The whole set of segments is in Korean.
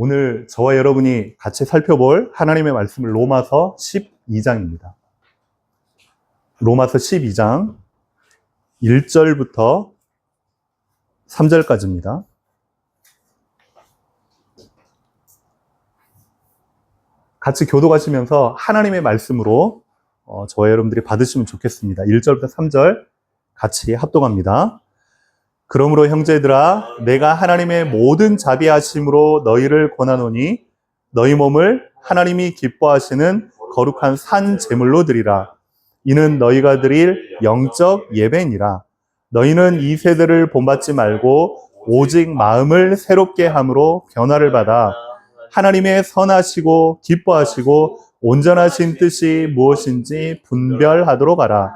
오늘 저와 여러분이 같이 살펴볼 하나님의 말씀을 로마서 12장입니다. 로마서 12장 1절부터 3절까지입니다. 같이 교독하시면서 하나님의 말씀으로 저와 여러분들이 받으시면 좋겠습니다. 1절부터 3절 같이 합독합니다. 그러므로 형제들아, 내가 하나님의 모든 자비하심으로 너희를 권하노니 너희 몸을 하나님이 기뻐하시는 거룩한 산 제물로 드리라. 이는 너희가 드릴 영적 예배니라. 너희는 이 세대를 본받지 말고 오직 마음을 새롭게 함으로 변화를 받아 하나님의 선하시고 기뻐하시고 온전하신 뜻이 무엇인지 분별하도록 하라.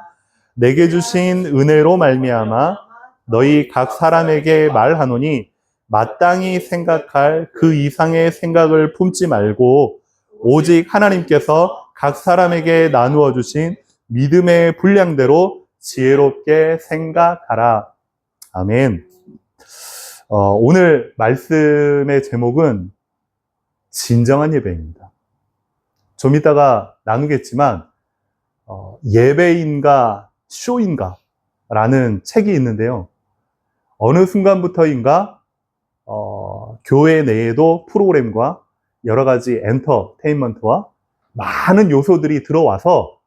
내게 주신 은혜로 말미암아 너희 각 사람에게 말하노니 마땅히 생각할 그 이상의 생각을 품지 말고 오직 하나님께서 각 사람에게 나누어 주신 믿음의 분량대로 지혜롭게 생각하라. 아멘. 오늘 말씀의 제목은 진정한 예배입니다. 좀 이따가 나누겠지만 예배인가 쇼인가 라는 책이 있는데요. 어느 순간부터인가 교회 내에도 프로그램과 여러 가지 엔터테인먼트와 많은 요소들이 들어와서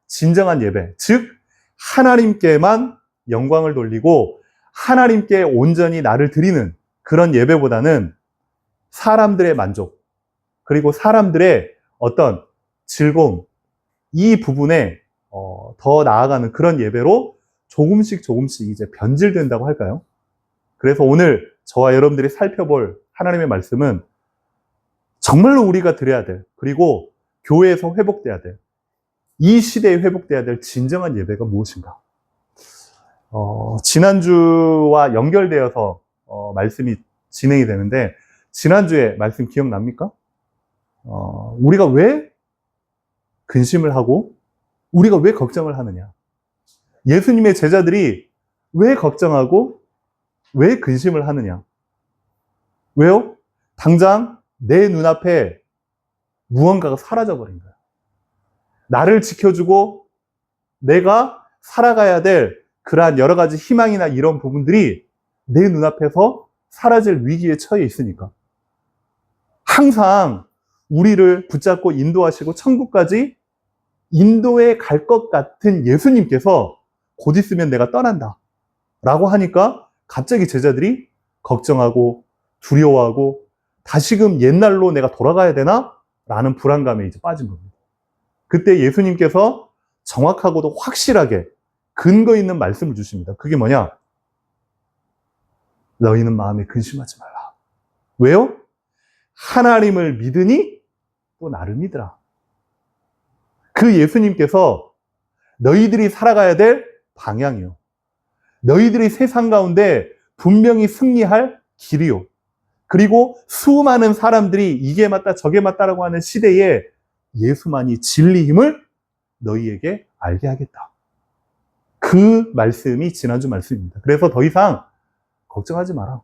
진정한 예배, 즉 하나님께만 영광을 돌리고 하나님께 온전히 나를 드리는 그런 예배보다는 사람들의 만족, 그리고 사람들의 어떤 즐거움, 이 부분에 더 나아가는 그런 예배로 조금씩 이제 변질된다고 할까요? 그래서 오늘 저와 여러분들이 살펴볼 하나님의 말씀은 정말로 우리가 드려야 될, 그리고 교회에서 회복돼야 될, 이 시대에 회복돼야 될 진정한 예배가 무엇인가? 지난주와 연결되어서 말씀이 진행이 되는데, 지난주에 말씀 기억납니까? 우리가 왜 근심을 하고 우리가 왜 걱정을 하느냐? 예수님의 제자들이 왜 걱정하고 왜 근심을 하느냐? 왜요? 당장 내 눈앞에 무언가가 사라져버린 거야. 나를 지켜주고 내가 살아가야 될 그러한 여러 가지 희망이나 이런 부분들이 내 눈앞에서 사라질 위기에 처해 있으니까. 항상 우리를 붙잡고 인도하시고 천국까지 인도에 갈 것 같은 예수님께서 곧 있으면 내가 떠난다 라고 하니까 갑자기 제자들이 걱정하고 두려워하고 다시금 옛날로 내가 돌아가야 되나? 라는 불안감에 이제 빠진 겁니다. 그때 예수님께서 정확하고도 확실하게 근거 있는 말씀을 주십니다. 그게 뭐냐? 너희는 마음에 근심하지 말라. 왜요? 하나님을 믿으니 또 나를 믿으라. 그 예수님께서 너희들이 살아가야 될 방향이요, 너희들이 세상 가운데 분명히 승리할 길이요, 그리고 수많은 사람들이 이게 맞다 저게 맞다라고 하는 시대에 예수만이 진리임을 너희에게 알게 하겠다. 그 말씀이 지난주 말씀입니다. 그래서 더 이상 걱정하지 마라,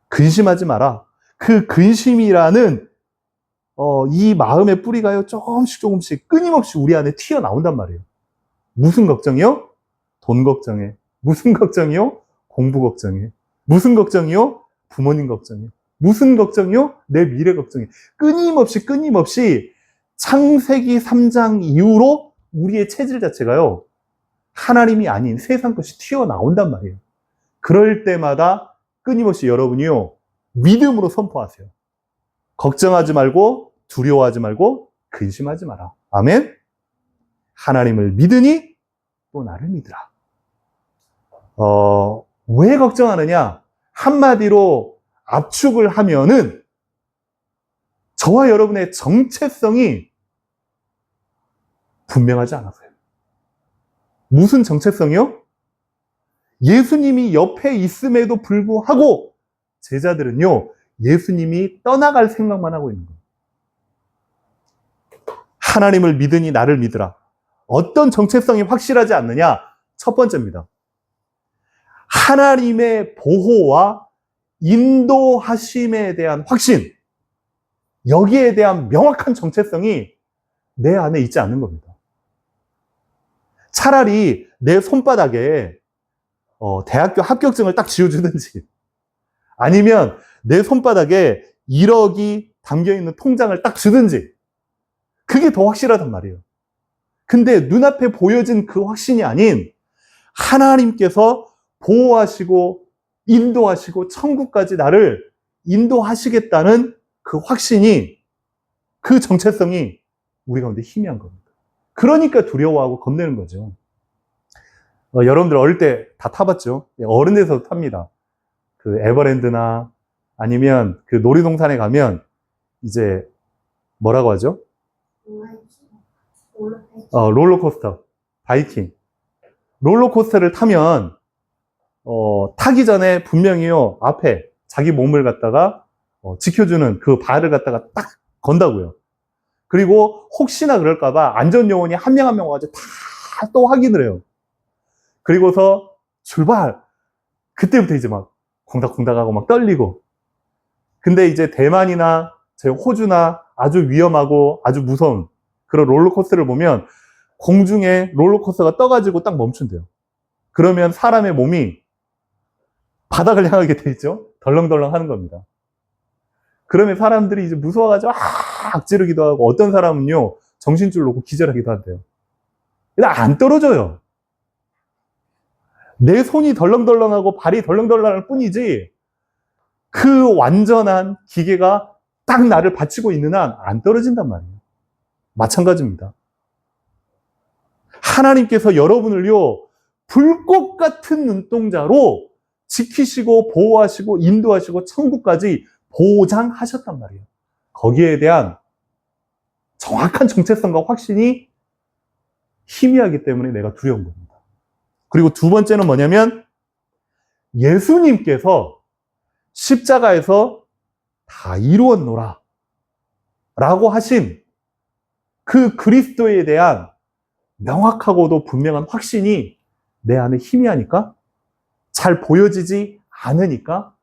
근심하지 마라. 그 근심이라는 이 마음의 뿌리가요, 조금씩 끊임없이 우리 안에 튀어나온단 말이에요. 무슨 걱정이요? 돈 걱정해. 무슨 걱정이요? 공부 걱정해. 무슨 걱정이요? 부모님 걱정해. 무슨 걱정이요? 내 미래 걱정해. 끊임없이 창세기 3장 이후로 우리의 체질 자체가요, 하나님이 아닌 세상 것이 튀어나온단 말이에요. 그럴 때마다 끊임없이 여러분이요, 믿음으로 선포하세요. 걱정하지 말고 두려워하지 말고 근심하지 마라. 아멘. 하나님을 믿으니 또 나를 믿으라. 왜 걱정하느냐? 한마디로 압축을 하면은 저와 여러분의 정체성이 분명하지 않아서요. 무슨 정체성이요? 예수님이 옆에 있음에도 불구하고 제자들은요, 예수님이 떠나갈 생각만 하고 있는 거예요. 하나님을 믿으니 나를 믿으라. 어떤 정체성이 확실하지 않느냐? 첫 번째입니다. 하나님의 보호와 인도하심에 대한 확신. 여기에 대한 명확한 정체성이 내 안에 있지 않는 겁니다. 차라리 내 손바닥에 대학교 합격증을 딱 쥐어주든지, 아니면 내 손바닥에 1억이 담겨있는 통장을 딱 주든지, 그게 더 확실하단 말이에요. 근데 눈앞에 보여진 그 확신이 아닌 하나님께서 보호하시고 인도하시고 천국까지 나를 인도하시겠다는 그 확신이, 그 정체성이 우리 가운데 희미한 겁니다. 그러니까 두려워하고 겁내는 거죠. 여러분들 어릴 때 다 타봤죠? 어른 돼서도 탑니다. 그 에버랜드나 아니면 그 놀이동산에 가면 이제 뭐라고 하죠? 롤러코스터, 바이킹. 롤러코스터를 타면 타기 전에 분명히요, 앞에 자기 몸을 갖다가 지켜주는 그 바를 갖다가 딱 건다고요. 그리고 혹시나 그럴까봐 안전요원이 한 명 한 명 와가지고 다 또 확인을 해요. 그리고서 출발! 그때부터 이제 막 콩닥콩닥하고 막 떨리고. 근데 이제 대만이나 저희 호주나 아주 위험하고 아주 무서운 그런 롤러코스터를 보면 공중에 롤러코스터가 떠가지고 딱 멈춘대요. 그러면 사람의 몸이 바닥을 향하게 돼 있죠? 덜렁덜렁 하는 겁니다. 그러면 사람들이 이제 무서워가지고 악지르기도 하고, 어떤 사람은요 정신줄 놓고 기절하기도 한대요. 근데 안 떨어져요. 내 손이 덜렁덜렁하고 발이 덜렁덜렁할 뿐이지, 그 완전한 기계가 딱 나를 받치고 있는 한 안 떨어진단 말이에요. 마찬가지입니다. 하나님께서 여러분을요 불꽃 같은 눈동자로 지키시고 보호하시고 인도하시고 천국까지 보장하셨단 말이에요. 거기에 대한 정확한 정체성과 확신이 희미하기 때문에 내가 두려운 겁니다. 그리고 두 번째는 뭐냐면, 예수님께서 십자가에서 다 이루었노라 라고 하신 그 그리스도에 대한 명확하고도 분명한 확신이 내 안에 희미하니까, 잘 보여지지 않으니까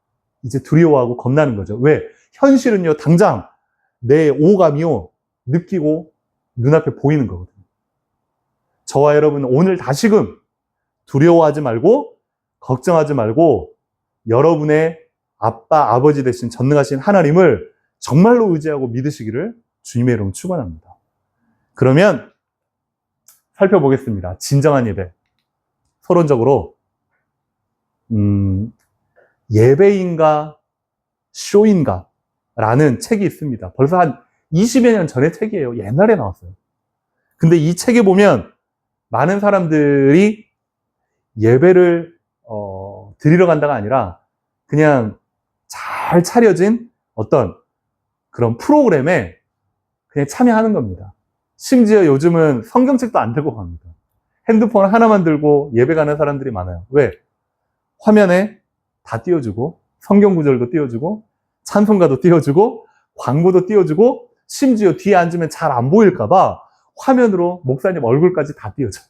이제 두려워하고 겁나는 거죠. 왜? 현실은요 당장 내 오감이요 느끼고 눈앞에 보이는 거거든요. 저와 여러분 오늘 다시금 두려워하지 말고 걱정하지 말고 여러분의 아빠, 아버지 되신 전능하신 하나님을 정말로 의지하고 믿으시기를 주님의 이름으로 축원합니다. 그러면 살펴보겠습니다. 진정한 예배. 서론적으로 예배인가 쇼인가 라는 책이 있습니다. 벌써 한 20여 년 전의 책이에요. 옛날에 나왔어요. 근데 이 책에 보면 많은 사람들이 예배를 드리러 간다가 아니라 그냥 잘 차려진 어떤 그런 프로그램에 그냥 참여하는 겁니다. 심지어 요즘은 성경책도 안 들고 갑니다. 핸드폰 하나만 들고 예배 가는 사람들이 많아요. 왜? 화면에 다 띄워주고, 성경 구절도 띄워주고, 찬송가도 띄워주고, 광고도 띄워주고, 심지어 뒤에 앉으면 잘 안 보일까봐 화면으로 목사님 얼굴까지 다 띄워줘요.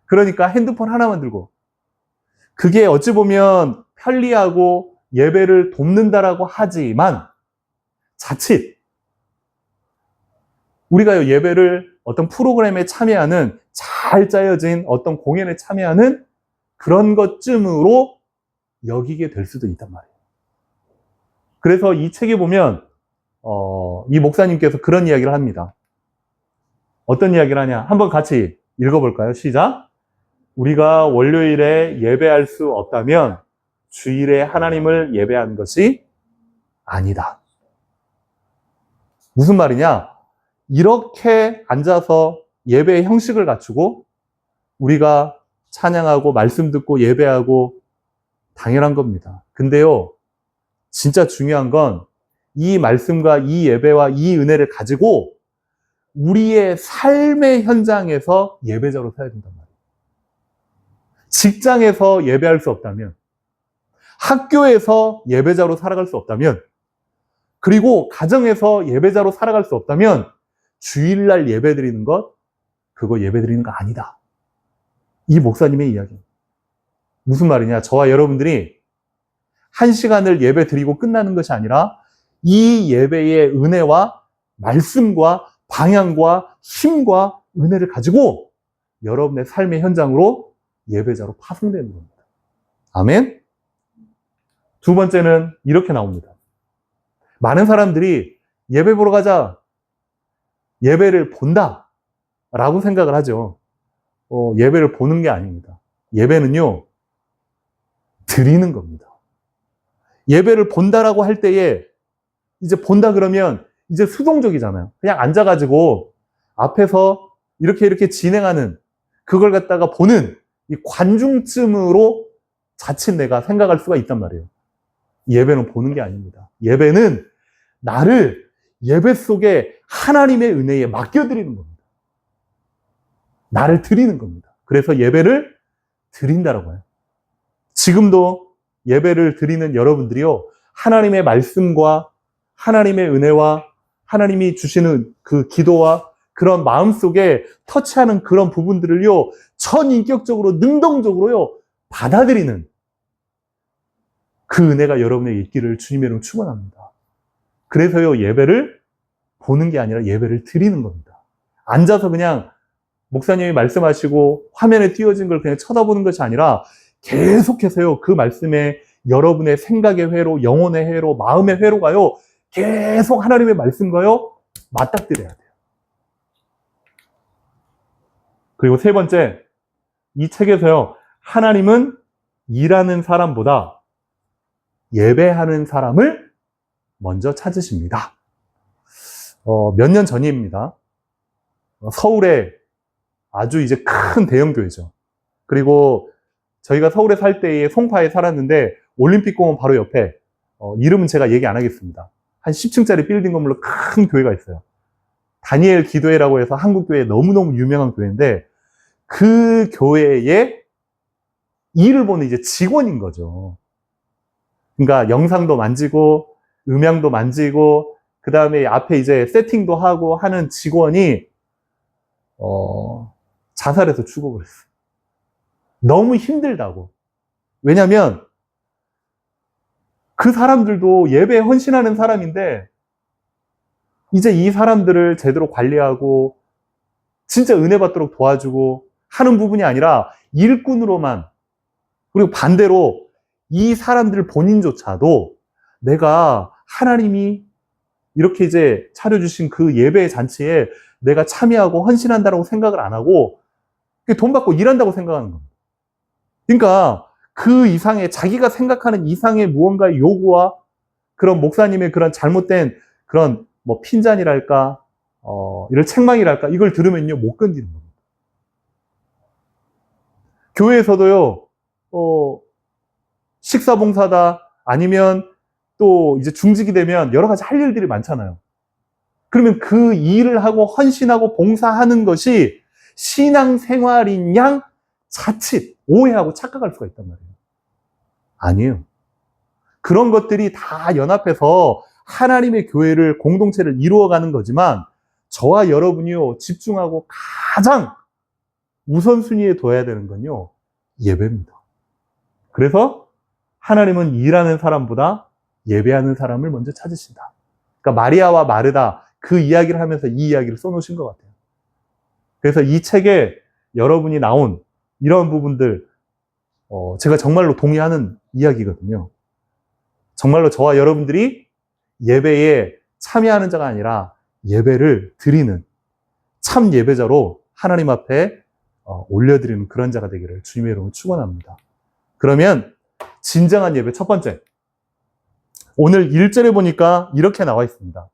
그러니까 핸드폰 하나만 들고. 그게 어찌 보면 편리하고 예배를 돕는다라고 하지만, 자칫 우리가 예배를 어떤 프로그램에 참여하는, 잘 짜여진 어떤 공연에 참여하는 그런 것쯤으로 여기게 될 수도 있단 말이에요. 그래서 이 책에 보면 이 목사님께서 그런 이야기를 합니다. 어떤 이야기를 하냐? 한번 같이 읽어볼까요? 시작. 우리가 월요일에 예배할 수 없다면 주일에 하나님을 예배한 것이 아니다. 무슨 말이냐? 이렇게 앉아서 예배의 형식을 갖추고 우리가 찬양하고 말씀 듣고 예배하고 당연한 겁니다. 근데요, 진짜 중요한 건 이 말씀과 이 예배와 이 은혜를 가지고 우리의 삶의 현장에서 예배자로 서야 된단 말이에요. 직장에서 예배할 수 없다면, 학교에서 예배자로 살아갈 수 없다면, 그리고 가정에서 예배자로 살아갈 수 없다면 주일날 예배 드리는 것, 그거 예배 드리는 거 아니다. 이 목사님의 이야기. 무슨 말이냐? 저와 여러분들이 1시간을 예배 드리고 끝나는 것이 아니라 이 예배의 은혜와 말씀과 방향과 힘과 은혜를 가지고 여러분의 삶의 현장으로 예배자로 파송되는 겁니다. 아멘? 두 번째는 이렇게 나옵니다. 많은 사람들이 예배 보러 가자, 예배를 본다 라고 생각을 하죠. 예배를 보는 게 아닙니다. 예배는요, 드리는 겁니다. 예배를 본다라고 할 때에 이제 본다 그러면 이제 수동적이잖아요. 그냥 앉아가지고 앞에서 이렇게 진행하는 그걸 갖다가 보는 이 관중쯤으로 자칫 내가 생각할 수가 있단 말이에요. 예배는 보는 게 아닙니다. 예배는 나를 예배 속에 하나님의 은혜에 맡겨드리는 겁니다. 나를 드리는 겁니다. 그래서 예배를 드린다라고 해요. 지금도 예배를 드리는 여러분들이요, 하나님의 말씀과 하나님의 은혜와 하나님이 주시는 그 기도와 그런 마음속에 터치하는 그런 부분들을요, 전인격적으로 능동적으로요 받아들이는 그 은혜가 여러분에게 있기를 주님의 이름으로 축원합니다. 그래서요, 예배를 보는 게 아니라 예배를 드리는 겁니다. 앉아서 그냥 목사님이 말씀하시고 화면에 띄워진 걸 그냥 쳐다보는 것이 아니라 계속해서요, 그 말씀에 여러분의 생각의 회로, 영혼의 회로, 마음의 회로가요, 계속 하나님의 말씀과요 맞닥뜨려야 돼요. 그리고 세 번째, 이 책에서요, 하나님은 일하는 사람보다 예배하는 사람을 먼저 찾으십니다. 몇 년 전입니다. 서울에 아주 이제 큰 대형 교회죠. 그리고 저희가 서울에 살 때에 송파에 살았는데 올림픽공원 바로 옆에 이름은 제가 얘기 안 하겠습니다. 한 10층짜리 빌딩 건물로 큰 교회가 있어요. 다니엘 기도회라고 해서 한국 교회에 너무너무 유명한 교회인데 그 교회에 일을 보는 이제 직원인 거죠. 그러니까 영상도 만지고 음향도 만지고 그 다음에 앞에 이제 세팅도 하고 하는 직원이 자살해서 죽어버렸어요. 너무 힘들다고. 왜냐하면 그 사람들도 예배에 헌신하는 사람인데 이제 이 사람들을 제대로 관리하고 진짜 은혜 받도록 도와주고 하는 부분이 아니라 일꾼으로만, 그리고 반대로 이 사람들 본인조차도 내가 하나님이 이렇게 이제 차려주신 그 예배 잔치에 내가 참여하고 헌신한다고 생각을 안 하고 돈 받고 일한다고 생각하는 겁니다. 그러니까 그 이상의 자기가 생각하는 이상의 무언가의 요구와 그런 목사님의 그런 잘못된 그런 뭐 핀잔이랄까 이런 책망이랄까 이걸 들으면요 못 견디는 겁니다. 교회에서도요 식사봉사다 아니면 또 이제 중직이 되면 여러 가지 할 일들이 많잖아요. 그러면 그 일을 하고 헌신하고 봉사하는 것이 신앙생활인 양 자칫 오해하고 착각할 수가 있단 말이에요. 아니에요. 그런 것들이 다 연합해서 하나님의 교회를, 공동체를 이루어가는 거지만 저와 여러분이요 집중하고 가장 우선순위에 둬야 되는 건요 예배입니다. 그래서 하나님은 일하는 사람보다 예배하는 사람을 먼저 찾으신다. 그러니까 마리아와 마르다 그 이야기를 하면서 이 이야기를 써놓으신 것 같아요. 그래서 이 책에 여러분이 나온 이런 부분들 제가 정말로 동의하는 이야기거든요. 정말로 저와 여러분들이 예배에 참여하는 자가 아니라 예배를 드리는 참 예배자로 하나님 앞에 올려드리는 그런 자가 되기를 주님의 이름으로 축원합니다. 그러면 진정한 예배 첫 번째, 오늘 1절에 보니까 이렇게 나와 있습니다.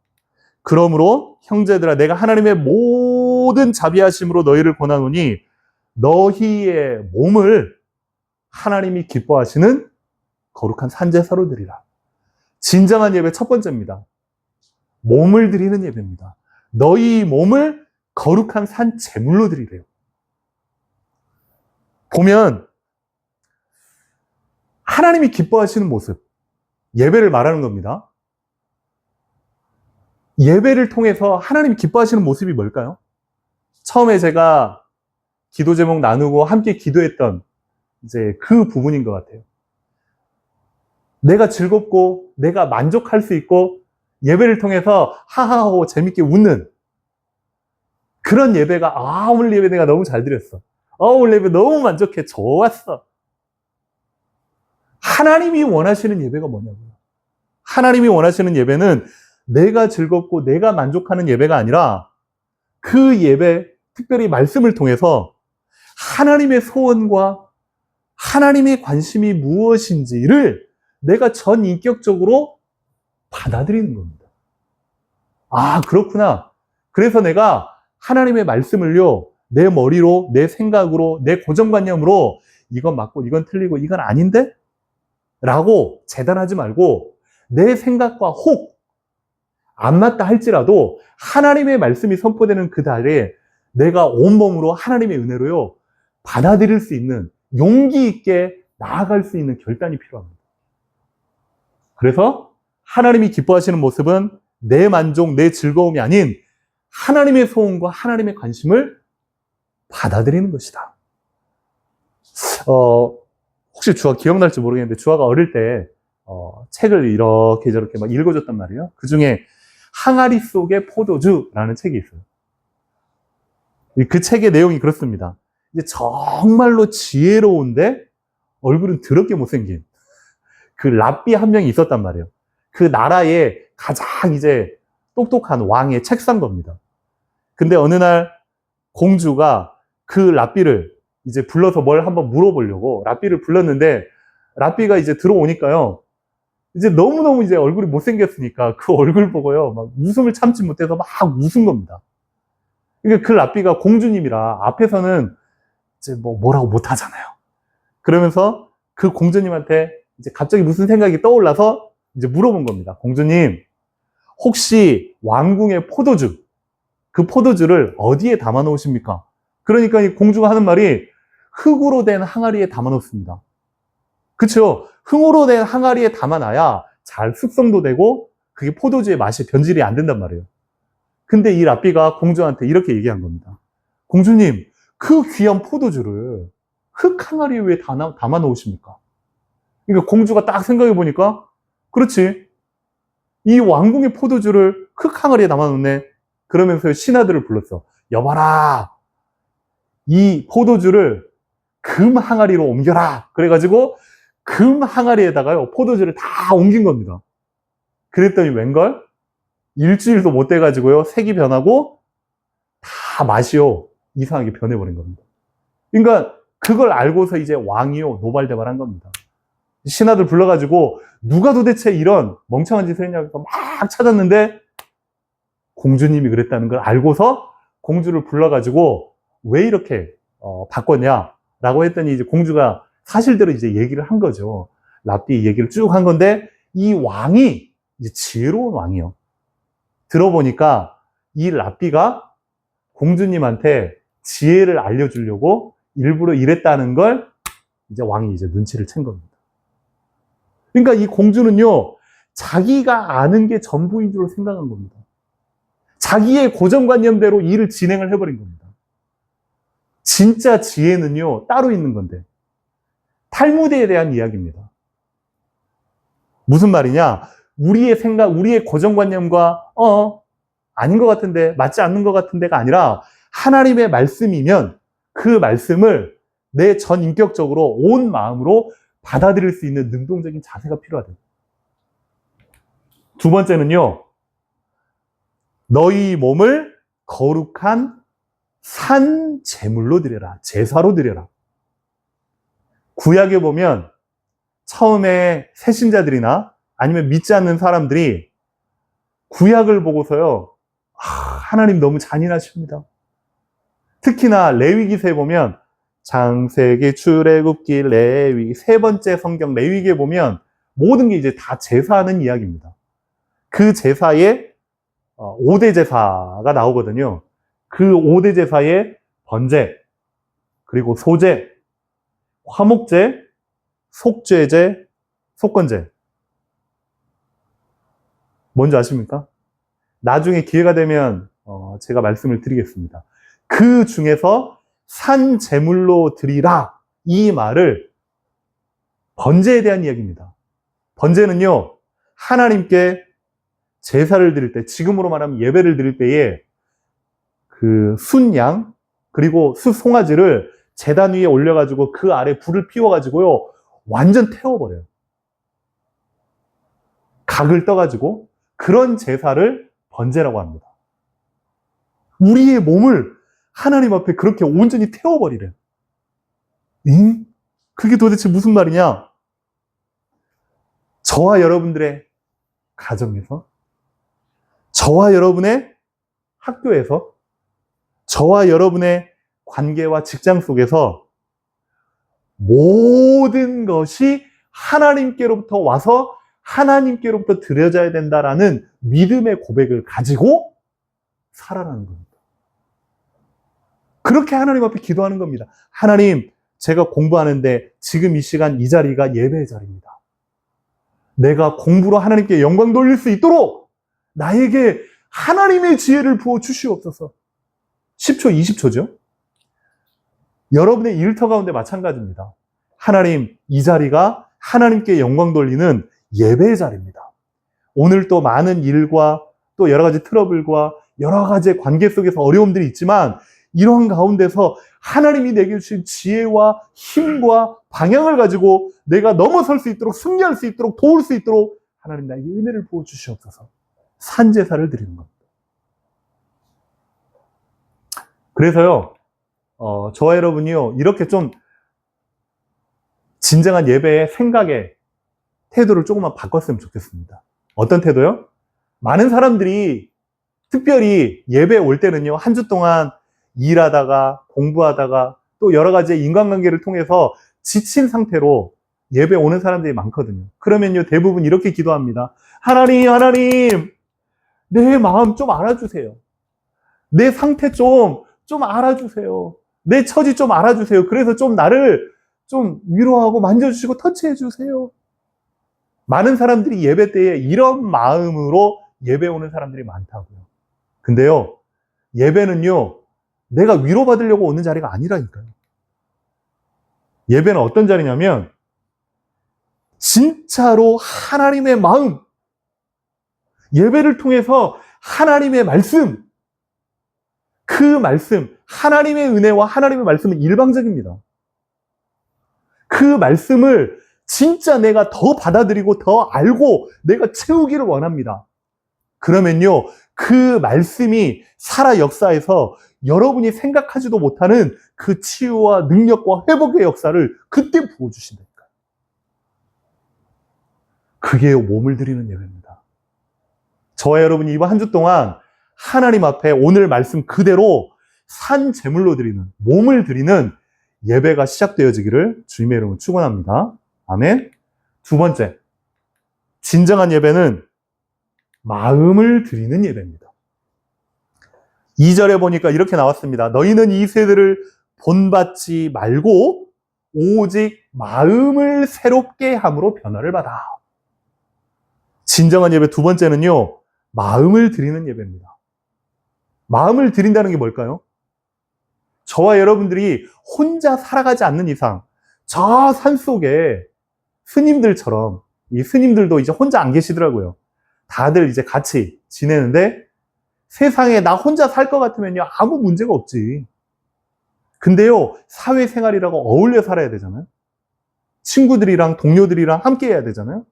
그러므로 형제들아 내가 하나님의 모든 자비하심으로 너희를 권하노니 너희의 몸을 하나님이 기뻐하시는 거룩한 산제사로 드리라. 진정한 예배 첫 번째입니다. 몸을 드리는 예배입니다. 너희 몸을 거룩한 산 제물로 드리래요. 보면 하나님이 기뻐하시는 모습, 예배를 말하는 겁니다. 예배를 통해서 하나님이 기뻐하시는 모습이 뭘까요? 처음에 제가 기도 제목 나누고 함께 기도했던 이제 그 부분인 것 같아요. 내가 즐겁고 내가 만족할 수 있고 예배를 통해서 하하호 재밌게 웃는 그런 예배가, 오늘 예배 내가 너무 잘 드렸어. 오늘 예배 너무 만족해. 좋았어. 하나님이 원하시는 예배가 뭐냐고요. 하나님이 원하시는 예배는 내가 즐겁고 내가 만족하는 예배가 아니라 그 예배, 특별히 말씀을 통해서 하나님의 소원과 하나님의 관심이 무엇인지를 내가 전인격적으로 받아들이는 겁니다. 그렇구나. 그래서 내가 하나님의 말씀을요, 내 머리로, 내 생각으로, 내 고정관념으로 이건 맞고 이건 틀리고 이건 아닌데? 라고 재단하지 말고 내 생각과 혹 안 맞다 할지라도 하나님의 말씀이 선포되는 그 달에 내가 온몸으로 하나님의 은혜로요, 받아들일 수 있는, 용기 있게 나아갈 수 있는 결단이 필요합니다. 그래서 하나님이 기뻐하시는 모습은 내 만족, 내 즐거움이 아닌 하나님의 소원과 하나님의 관심을 받아들이는 것이다. 혹시 주아 기억날지 모르겠는데 주아가 어릴 때 책을 이렇게 저렇게 막 읽어줬단 말이에요. 그 중에 항아리 속의 포도주라는 책이 있어요. 그 책의 내용이 그렇습니다. 이제 정말로 지혜로운데 얼굴은 더럽게 못생긴 그 랍비 한 명이 있었단 말이에요. 그 나라의 가장 이제 똑똑한 왕의 책산 겁니다. 근데 어느 날 공주가 그 랍비를 이제 불러서 뭘 한번 물어보려고 랍비를 불렀는데 랍비가 이제 들어오니까요. 이제 너무너무 이제 얼굴이 못생겼으니까 그 얼굴 보고요. 막 웃음을 참지 못해서 막 웃은 겁니다. 그러니까 그 랍비가 공주님이라 앞에서는 이제 뭐라고 못 하잖아요. 그러면서 그 공주님한테 이제 갑자기 무슨 생각이 떠올라서 이제 물어본 겁니다. 공주님, 혹시 왕궁의 포도주, 그 포도주를 어디에 담아 놓으십니까? 그러니까 이 공주가 하는 말이 흙으로 된 항아리에 담아 놓습니다. 그쵸? 흙으로 된 항아리에 담아놔야 잘 숙성도 되고 그게 포도주의 맛이 변질이 안 된단 말이에요. 근데 이 랍비가 공주한테 이렇게 얘기한 겁니다. 공주님, 그 귀한 포도주를 흙 항아리에 왜 담아 놓으십니까? 그러니까 공주가 딱 생각해 보니까 그렇지. 이 왕궁의 포도주를 흙 항아리에 담아 놓네. 그러면서 신하들을 불렀어. 여봐라. 이 포도주를 금 항아리로 옮겨라. 그래가지고 금 항아리에다가요, 포도주를 다 옮긴 겁니다. 그랬더니 웬걸? 일주일도 못 돼가지고요, 색이 변하고 다 맛이요, 이상하게 변해버린 겁니다. 그러니까 그걸 알고서 이제 왕이요, 노발대발한 겁니다. 신하들 불러가지고 누가 도대체 이런 멍청한 짓을 했냐고 막 찾았는데 공주님이 그랬다는 걸 알고서 공주를 불러가지고 왜 이렇게 바꿨냐라고 했더니 이제 공주가 사실대로 이제 얘기를 한 거죠. 랍비 얘기를 쭉 한 건데 이 왕이 이제 지혜로운 왕이요. 들어보니까 이 랍비가 공주님한테 지혜를 알려주려고 일부러 이랬다는 걸 이제 왕이 이제 눈치를 챈 겁니다. 그러니까 이 공주는요, 자기가 아는 게 전부인 줄 생각한 겁니다. 자기의 고정관념대로 일을 진행을 해버린 겁니다. 진짜 지혜는요, 따로 있는 건데, 탈무드에 대한 이야기입니다. 무슨 말이냐? 우리의 생각, 우리의 고정관념과 아닌 것 같은데, 맞지 않는 것 같은데가 아니라 하나님의 말씀이면 그 말씀을 내 전인격적으로 온 마음으로 받아들일 수 있는 능동적인 자세가 필요하다. 두 번째는요, 너희 몸을 거룩한 산 제물로 드려라. 제사로 드려라. 구약에 보면 처음에 새신자들이나 아니면 믿지 않는 사람들이 구약을 보고서요, 하나님 너무 잔인하십니다. 특히나 레위기서에 보면 창세기, 출애굽기, 레위기, 세 번째 성경 레위기에 보면 모든 게 이제 다 제사하는 이야기입니다. 그 제사에 5대 제사가 나오거든요. 그 5대 제사에 번제, 그리고 소제, 화목제, 속죄제, 속건제. 뭔지 아십니까? 나중에 기회가 되면 제가 말씀을 드리겠습니다. 그 중에서 산 제물로 드리라, 이 말을 번제에 대한 이야기입니다. 번제는요, 하나님께 제사를 드릴 때, 지금으로 말하면 예배를 드릴 때에 그 순양 그리고 숫송아지를 제단 위에 올려가지고 그 아래 불을 피워가지고요 완전 태워버려요. 각을 떠가지고 그런 제사를 번제라고 합니다. 우리의 몸을 하나님 앞에 그렇게 온전히 태워버리래요. 응? 그게 도대체 무슨 말이냐? 저와 여러분들의 가정에서, 저와 여러분의 학교에서, 저와 여러분의 관계와 직장 속에서 모든 것이 하나님께로부터 와서 하나님께로부터 드려져야 된다라는 믿음의 고백을 가지고 살아가는 겁니다. 그렇게 하나님 앞에 기도하는 겁니다. 하나님, 제가 공부하는데 지금 이 시간 이 자리가 예배의 자리입니다. 내가 공부로 하나님께 영광 돌릴 수 있도록 나에게 하나님의 지혜를 부어 주시옵소서. 10초, 20초죠. 여러분의 일터 가운데 마찬가지입니다. 하나님, 이 자리가 하나님께 영광 돌리는 예배의 자리입니다. 오늘 또 많은 일과 또 여러 가지 트러블과 여러 가지 관계 속에서 어려움들이 있지만 이러한 가운데서 하나님이 내게 주신 지혜와 힘과 방향을 가지고 내가 넘어설 수 있도록, 승리할 수 있도록, 도울 수 있도록 하나님 나에게 은혜를 부어 주시옵소서. 산제사를 드리는 겁니다. 그래서요, 저와 여러분이요, 이렇게 좀 진정한 예배의 생각의 태도를 조금만 바꿨으면 좋겠습니다. 어떤 태도요? 많은 사람들이 특별히 예배에 올 때는요, 한 주 동안 일하다가 공부하다가 또 여러 가지 인간관계를 통해서 지친 상태로 예배 오는 사람들이 많거든요. 그러면요, 대부분 이렇게 기도합니다. 하나님, 하나님, 내 마음 좀 알아주세요. 내 상태 좀 알아주세요. 내 처지 좀 알아주세요. 그래서 좀 나를 좀 위로하고 만져주시고 터치해주세요. 많은 사람들이 예배 때에 이런 마음으로 예배 오는 사람들이 많다고요. 근데요, 예배는요, 내가 위로받으려고 오는 자리가 아니라니까요. 예배는 어떤 자리냐면 진짜로 하나님의 마음, 예배를 통해서 하나님의 말씀, 그 말씀, 하나님의 은혜와 하나님의 말씀은 일방적입니다. 그 말씀을 진짜 내가 더 받아들이고 더 알고 내가 채우기를 원합니다. 그러면요, 그 말씀이 살아 역사에서 여러분이 생각하지도 못하는 그 치유와 능력과 회복의 역사를 그때 부어주신다니까요. 그게 몸을 드리는 예배입니다. 저와 여러분이 이번 한 주 동안 하나님 앞에 오늘 말씀 그대로 산 제물로 드리는, 몸을 드리는 예배가 시작되어지기를 주님의 이름으로 축원합니다. 아멘. 두 번째, 진정한 예배는 마음을 드리는 예배입니다. 2절에 보니까 이렇게 나왔습니다. 너희는 이 세대를 본받지 말고 오직 마음을 새롭게 함으로 변화를 받아. 진정한 예배 두 번째는요, 마음을 드리는 예배입니다. 마음을 드린다는 게 뭘까요? 저와 여러분들이 혼자 살아가지 않는 이상 저 산속에 스님들처럼, 이 스님들도 이제 혼자 안 계시더라고요. 다들 이제 같이 지내는데 세상에 나 혼자 살 것 같으면요, 아무 문제가 없지. 근데요, 사회생활이라고 어울려 살아야 되잖아요. 친구들이랑 동료들이랑 함께 해야 되잖아요.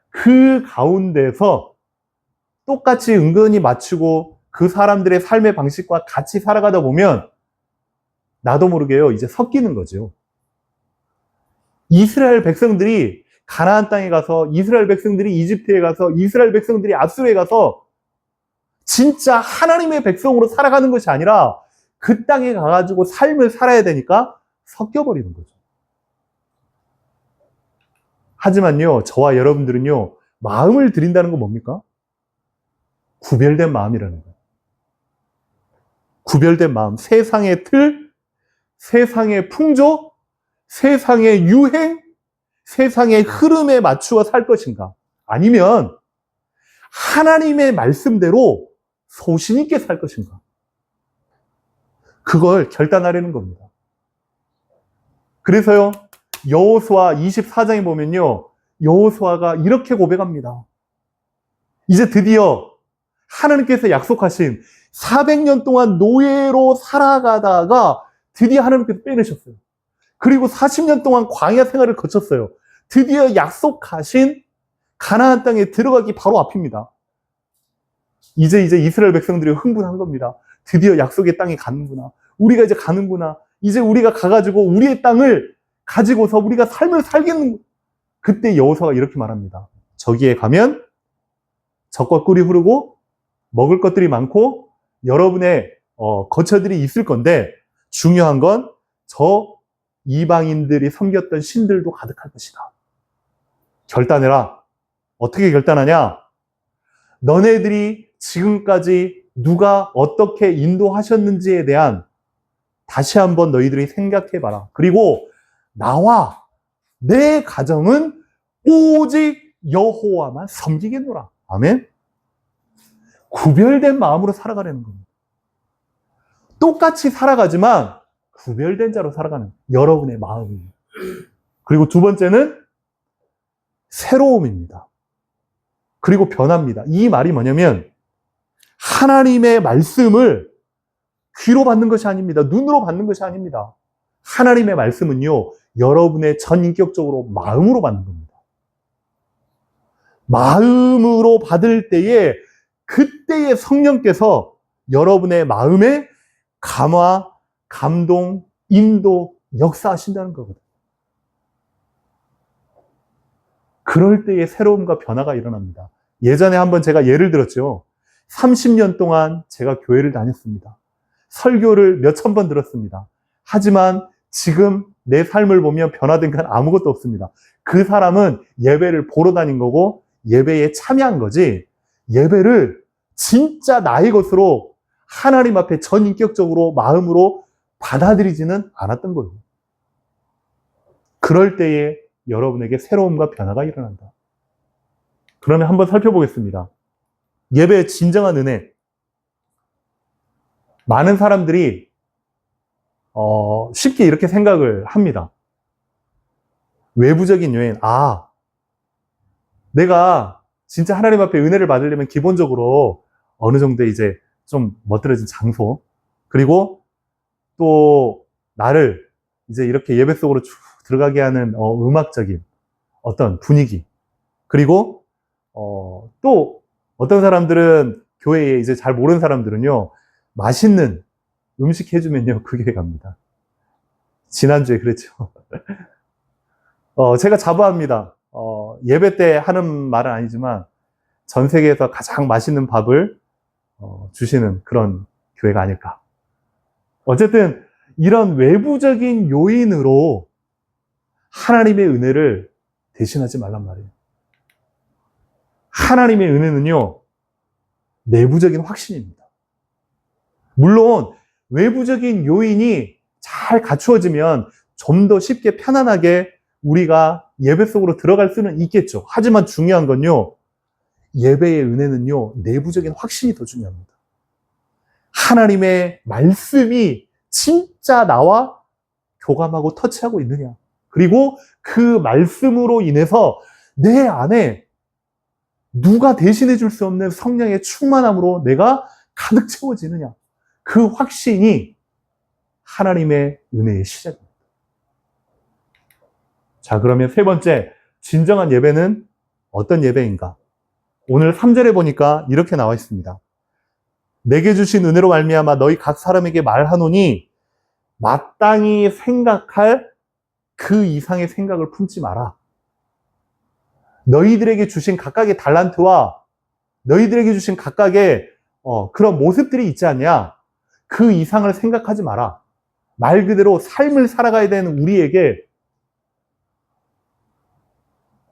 그 가운데서 똑같이 은근히 맞추고 그 사람들의 삶의 방식과 같이 살아가다 보면 나도 모르게요, 이제 섞이는 거죠. 이스라엘 백성들이 가나안 땅에 가서, 이스라엘 백성들이 이집트에 가서, 이스라엘 백성들이 앗수르에 가서 진짜 하나님의 백성으로 살아가는 것이 아니라 그 땅에 가가지고 삶을 살아야 되니까 섞여버리는 거죠. 하지만요, 저와 여러분들은요, 마음을 드린다는 건 뭡니까? 구별된 마음이라는 거예요. 구별된 마음. 세상의 틀, 세상의 풍조, 세상의 유행, 세상의 흐름에 맞추어 살 것인가? 아니면 하나님의 말씀대로 소신 있게 살 것인가? 그걸 결단하려는 겁니다. 그래서요, 여호수아 24장에 보면요, 여호수아가 이렇게 고백합니다. 이제 드디어 하나님께서 약속하신 400년 동안 노예로 살아가다가 드디어 하나님께서 빼내셨어요. 그리고 40년 동안 광야 생활을 거쳤어요. 드디어 약속하신 가나안 땅에 들어가기 바로 앞입니다. 이제 이스라엘 백성들이 흥분한 겁니다. 드디어 약속의 땅에 가는구나. 우리가 이제 가는구나. 이제 우리가 가가지고 우리의 땅을 가지고서 우리가 삶을 살겠는. 그때 여호수아가 이렇게 말합니다. 저기에 가면 젖과 꿀이 흐르고 먹을 것들이 많고 여러분의 거처들이 있을 건데 중요한 건 저 이방인들이 섬겼던 신들도 가득할 것이다. 결단해라. 어떻게 결단하냐? 너네들이 지금까지 누가 어떻게 인도하셨는지에 대한 다시 한번 너희들이 생각해봐라. 그리고 나와 내 가정은 오직 여호와만 섬기겠노라. 아멘? 구별된 마음으로 살아가려는 겁니다. 똑같이 살아가지만 구별된 자로 살아가는 여러분의 마음입니다. 그리고 두 번째는 새로움입니다. 그리고 변합니다. 이 말이 뭐냐면 하나님의 말씀을 귀로 받는 것이 아닙니다. 눈으로 받는 것이 아닙니다. 하나님의 말씀은요, 여러분의 전인격적으로 마음으로 받는 겁니다. 마음으로 받을 때에 그때의 성령께서 여러분의 마음에 감화, 감동, 인도, 역사하신다는 거거든요. 그럴 때에 새로움과 변화가 일어납니다. 예전에 한번 제가 예를 들었죠. 30년 동안 제가 교회를 다녔습니다. 설교를 몇천 번 들었습니다. 하지만 지금 내 삶을 보면 변화된 건 아무것도 없습니다. 그 사람은 예배를 보러 다닌 거고 예배에 참여한 거지 예배를 진짜 나의 것으로 하나님 앞에 전인격적으로 마음으로 받아들이지는 않았던 거예요. 그럴 때에 여러분에게 새로움과 변화가 일어난다. 그러면 한번 살펴보겠습니다. 예배의 진정한 은혜. 많은 사람들이 쉽게 이렇게 생각을 합니다. 외부적인 요인. 내가 진짜 하나님 앞에 은혜를 받으려면 기본적으로 어느 정도 이제 좀 멋들어진 장소, 그리고 또 나를 이제 이렇게 예배 속으로 쭉 들어가게 하는 음악적인 어떤 분위기, 그리고 또 어떤 사람들은 교회에 이제 잘 모르는 사람들은요, 맛있는 음식 해주면요, 그 교회 갑니다. 지난주에 그랬죠. 제가 자부합니다. 예배 때 하는 말은 아니지만 전 세계에서 가장 맛있는 밥을 주시는 그런 교회가 아닐까. 어쨌든 이런 외부적인 요인으로 하나님의 은혜를 대신하지 말란 말이에요. 하나님의 은혜는요, 내부적인 확신입니다. 물론 외부적인 요인이 잘 갖추어지면 좀 더 쉽게 편안하게 우리가 예배 속으로 들어갈 수는 있겠죠. 하지만 중요한 건요, 예배의 은혜는요, 내부적인 확신이 더 중요합니다. 하나님의 말씀이 진짜 나와 교감하고 터치하고 있느냐. 그리고 그 말씀으로 인해서 내 안에 누가 대신해 줄 수 없는 성령의 충만함으로 내가 가득 채워지느냐. 그 확신이 하나님의 은혜의 시작입니다. 자, 그러면 세 번째, 진정한 예배는 어떤 예배인가? 오늘 3절에 보니까 이렇게 나와 있습니다. 내게 주신 은혜로 말미암아 너희 각 사람에게 말하노니 마땅히 생각할 그 이상의 생각을 품지 마라. 너희들에게 주신 각각의 달란트와 너희들에게 주신 각각의 그런 모습들이 있지 않냐? 그 이상을 생각하지 마라. 말 그대로 삶을 살아가야 되는 우리에게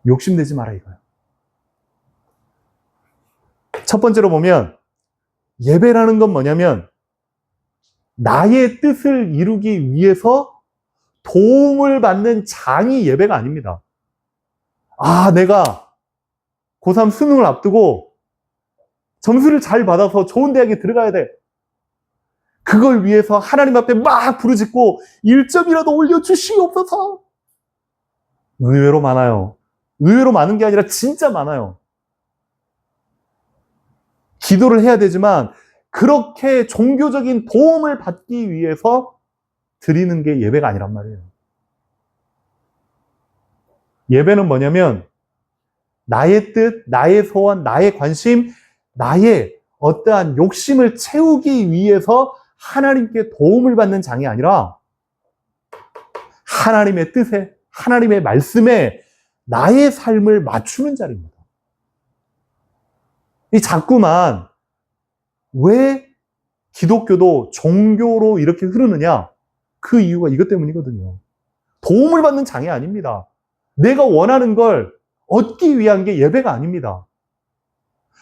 욕심내지 마라 이거예요. 첫 번째로 보면 예배라는 건 뭐냐면 나의 뜻을 이루기 위해서 도움을 받는 장이 예배가 아닙니다. 내가 고3 수능을 앞두고 점수를 잘 받아서 좋은 대학에 들어가야 돼. 그걸 위해서 하나님 앞에 막 부르짖고 1점이라도 올려주시옵소서. 의외로 많아요. 의외로 많은 게 아니라 진짜 많아요. 기도를 해야 되지만 그렇게 종교적인 도움을 받기 위해서 드리는 게 예배가 아니란 말이에요. 예배는 뭐냐면 나의 뜻, 나의 소원, 나의 관심, 나의 어떠한 욕심을 채우기 위해서 하나님께 도움을 받는 장이 아니라 하나님의 뜻에, 하나님의 말씀에 나의 삶을 맞추는 자리입니다. 이 자꾸만 왜 기독교도 종교로 이렇게 흐르느냐? 그 이유가 이것 때문이거든요. 도움을 받는 장이 아닙니다. 내가 원하는 걸 얻기 위한 게 예배가 아닙니다.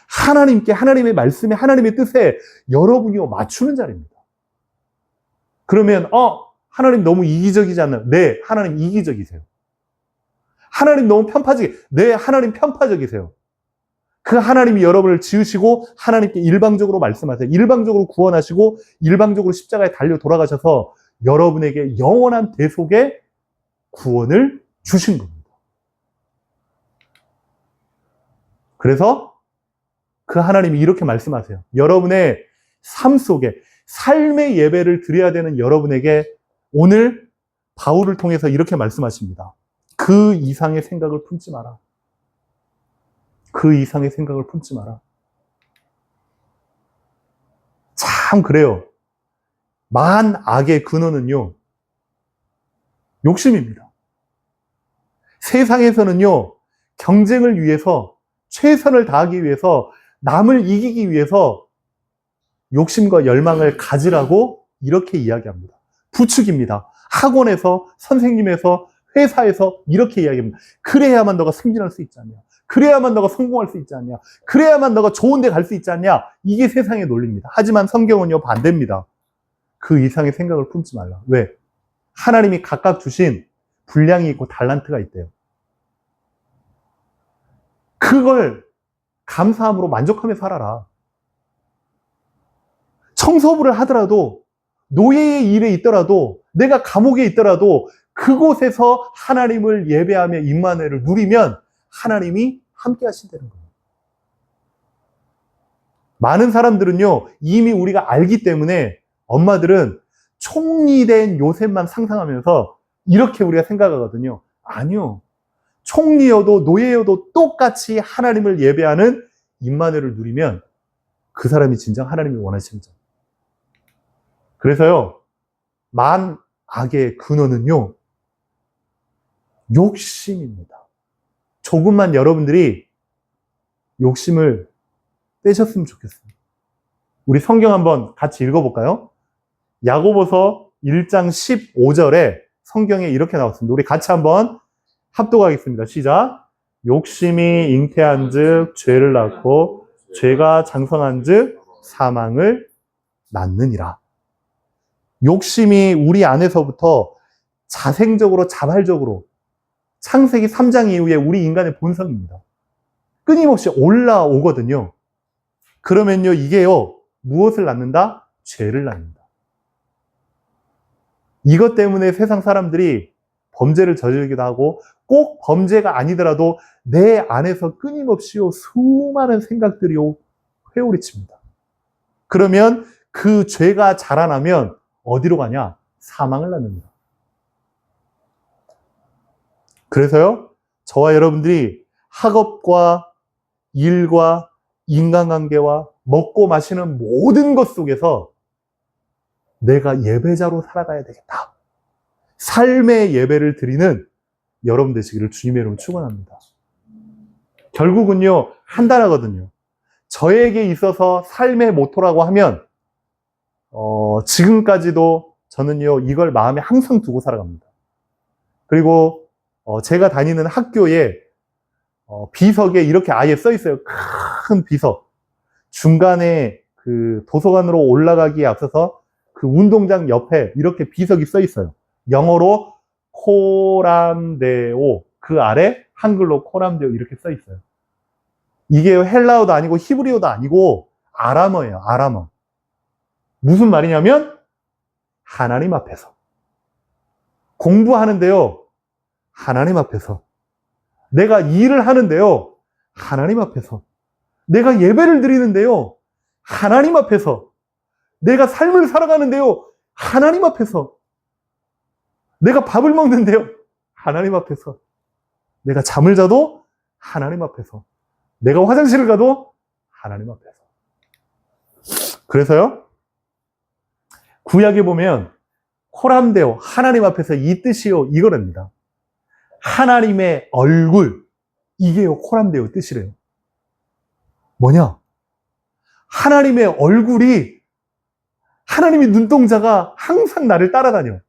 하나님께, 하나님의 말씀에, 하나님의 뜻에 여러분이 맞추는 자리입니다. 그러면 하나님 너무 이기적이지 않나요? 네, 하나님 이기적이세요. 하나님 너무 편파적이, 네, 하나님 편파적이세요. 그 하나님이 여러분을 지으시고 하나님께 일방적으로 말씀하세요. 일방적으로 구원하시고 일방적으로 십자가에 달려 돌아가셔서 여러분에게 영원한 대속의 구원을 주신 겁니다. 그래서 그 하나님이 이렇게 말씀하세요. 여러분의 삶 속에 삶의 예배를 드려야 되는 여러분에게 오늘 바울을 통해서 이렇게 말씀하십니다. 그 이상의 생각을 품지 마라. 그 이상의 생각을 품지 마라. 참 그래요. 만악의 근원은요, 욕심입니다. 세상에서는요, 경쟁을 위해서, 최선을 다하기 위해서, 남을 이기기 위해서 욕심과 열망을 가지라고 이렇게 이야기합니다. 부축입니다. 학원에서, 선생님에서, 회사에서 이렇게 이야기합니다. 그래야만 너가 승진할 수 있지 않냐. 그래야만 너가 성공할 수 있지 않냐. 그래야만 너가 좋은 데 갈 수 있지 않냐. 이게 세상의 논리입니다. 하지만 성경은요, 반대입니다. 그 이상의 생각을 품지 말라. 왜? 하나님이 각각 주신 분량이 있고 달란트가 있대요. 그걸 감사함으로 만족하며 살아라. 청소부를 하더라도, 노예의 일에 있더라도, 내가 감옥에 있더라도 그곳에서 하나님을 예배하며 임마누엘을 누리면 하나님이 함께 하신다는 거예요. 많은 사람들은요, 이미 우리가 알기 때문에 엄마들은 총리된 요셉만 상상하면서 이렇게 우리가 생각하거든요. 아니요. 총리여도 노예여도 똑같이 하나님을 예배하는 임마누엘을 누리면 그 사람이 진정 하나님이 원하시는 자. 그래서요, 만악의 근원은요, 욕심입니다. 조금만 여러분들이 욕심을 떼셨으면 좋겠습니다. 우리 성경 한번 같이 읽어볼까요? 야고보서 1장 15절에 성경에 이렇게 나왔습니다. 우리 같이 한번 합독하겠습니다. 시작. 욕심이 잉태한 즉 죄를 낳고 죄가 장성한 즉 사망을 낳느니라. 욕심이 우리 안에서부터 자생적으로 자발적으로 창세기 3장 이후에 우리 인간의 본성입니다. 끊임없이 올라오거든요. 그러면요, 이게요, 무엇을 낳는다? 죄를 낳는다. 이것 때문에 세상 사람들이 범죄를 저지르기도 하고, 꼭 범죄가 아니더라도 내 안에서 끊임없이요, 수많은 생각들이요, 회오리칩니다. 그러면 그 죄가 자라나면 어디로 가냐? 사망을 낳는다. 그래서요, 저와 여러분들이 학업과 일과 인간관계와 먹고 마시는 모든 것 속에서 내가 예배자로 살아가야 되겠다. 삶의 예배를 드리는 여러분 되시기를 주님의 이름으로 축원합니다. 결국은요, 한단하거든요. 저에게 있어서 삶의 모토라고 하면 지금까지도 저는요, 이걸 마음에 항상 두고 살아갑니다. 그리고 제가 다니는 학교에 비석에 이렇게 아예 써 있어요. 큰 비석. 중간에 그 도서관으로 올라가기에 앞서서 그 운동장 옆에 이렇게 비석이 써 있어요. 영어로 코람데오, 그 아래 한글로 코람데오 이렇게 써 있어요. 이게 헬라어도 아니고 히브리어도 아니고 아람어예요. 아람어. 무슨 말이냐면 하나님 앞에서 공부하는데요, 하나님 앞에서 내가 일을 하는데요, 하나님 앞에서 내가 예배를 드리는데요, 하나님 앞에서. 내가 삶을 살아가는데요, 하나님 앞에서. 내가 밥을 먹는데요, 하나님 앞에서. 내가 잠을 자도 하나님 앞에서. 내가 화장실을 가도 하나님 앞에서. 그래서요, 구약에 보면 코람데오, 하나님 앞에서 이 뜻이요, 이거랍니다. 하나님의 얼굴, 이게요, 코람데오 뜻이래요. 뭐냐? 하나님의 얼굴이, 하나님의 눈동자가 항상 나를 따라다녀.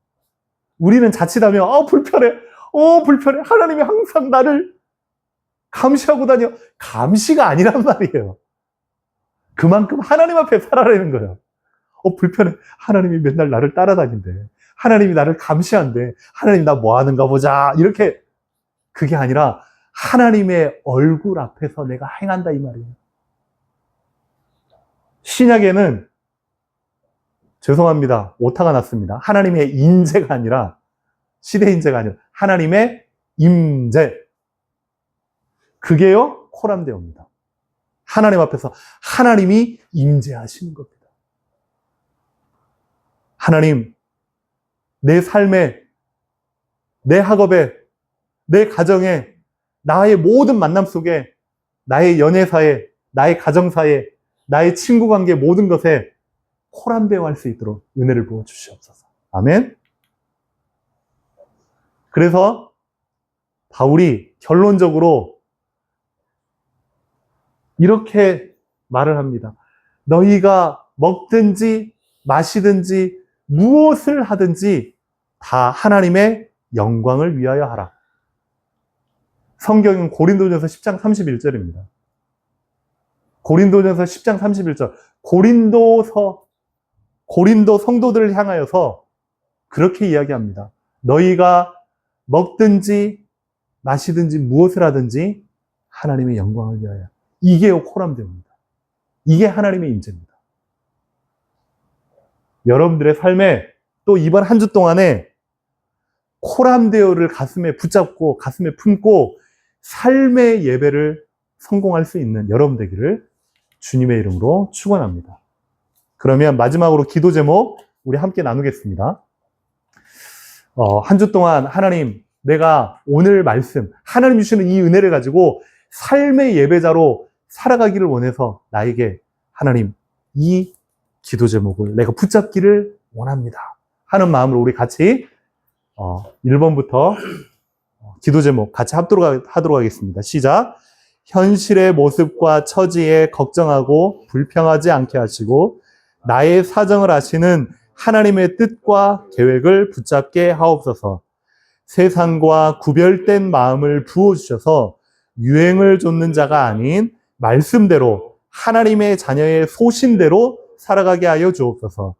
우리는 자칫하면 불편해. 불편해. 하나님이 항상 나를 감시하고 다녀. 감시가 아니란 말이에요. 그만큼 하나님 앞에 살아라는 거예요. 불편해. 하나님이 맨날 나를 따라다닌대. 하나님이 나를 감시한대. 하나님 나 뭐 하는가 보자. 이렇게. 그게 아니라 하나님의 얼굴 앞에서 내가 행한다 이 말이에요. 신약에는 죄송합니다. 오타가 났습니다. 하나님의 인재가 아니라, 시대 인재가 아니라 하나님의 임재. 그게요, 코람데오입니다. 하나님 앞에서 하나님이 임재하시는 겁니다. 하나님, 내 삶에, 내 학업에, 내 가정에, 나의 모든 만남 속에, 나의 연애사에, 나의 가정사에, 나의 친구 관계 모든 것에 코람데오 할 수 있도록 은혜를 부어 주시옵소서. 아멘. 그래서 바울이 결론적으로 이렇게 말을 합니다. 너희가 먹든지 마시든지 무엇을 하든지 다 하나님의 영광을 위하여 하라. 성경은 고린도전서 10장 31절입니다. 고린도전서 10장 31절. 고린도 성도들을 향하여서 그렇게 이야기합니다. 너희가 먹든지 마시든지 무엇을 하든지 하나님의 영광을 위하여. 이게 코람데오입니다. 이게 하나님의 임재입니다. 여러분들의 삶에 또 이번 한 주 동안에 코람데오를 가슴에 붙잡고 가슴에 품고 삶의 예배를 성공할 수 있는 여러분 되기를 주님의 이름으로 축원합니다. 그러면 마지막으로 기도 제목 우리 함께 나누겠습니다. 한 주 동안 하나님, 내가 오늘 말씀, 하나님 주시는 이 은혜를 가지고 삶의 예배자로 살아가기를 원해서 나에게 하나님 이 기도 제목을 내가 붙잡기를 원합니다 하는 마음으로 우리 같이 1번부터 기도 제목 같이 하도록 하겠습니다. 시작. 현실의 모습과 처지에 걱정하고 불평하지 않게 하시고 나의 사정을 아시는 하나님의 뜻과 계획을 붙잡게 하옵소서. 세상과 구별된 마음을 부어주셔서 유행을 좇는 자가 아닌 말씀대로 하나님의 자녀의 소신대로 살아가게 하여 주옵소서.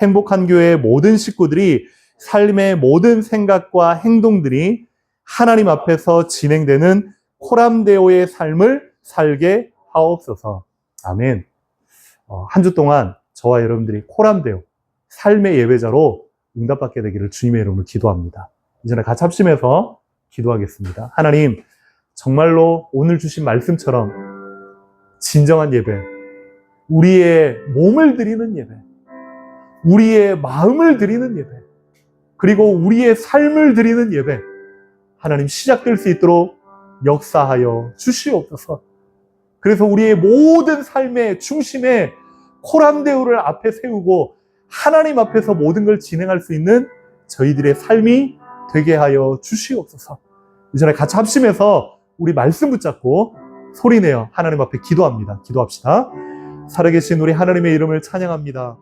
행복한 교회의 모든 식구들이 삶의 모든 생각과 행동들이 하나님 앞에서 진행되는 코람데오의 삶을 살게 하옵소서. 아멘. 한 주 동안 저와 여러분들이 코람데오, 삶의 예배자로 응답받게 되기를 주님의 이름으로 기도합니다. 이전에 같이 합심해서 기도하겠습니다. 하나님, 정말로 오늘 주신 말씀처럼 진정한 예배, 우리의 몸을 드리는 예배, 우리의 마음을 드리는 예배, 그리고 우리의 삶을 드리는 예배, 하나님 시작될 수 있도록 역사하여 주시옵소서. 그래서 우리의 모든 삶의 중심에 코람데오를 앞에 세우고 하나님 앞에서 모든 걸 진행할 수 있는 저희들의 삶이 되게 하여 주시옵소서. 이전에 같이 합심해서 우리 말씀 붙잡고 소리내어 하나님 앞에 기도합니다. 기도합시다. 살아계신 우리 하나님의 이름을 찬양합니다.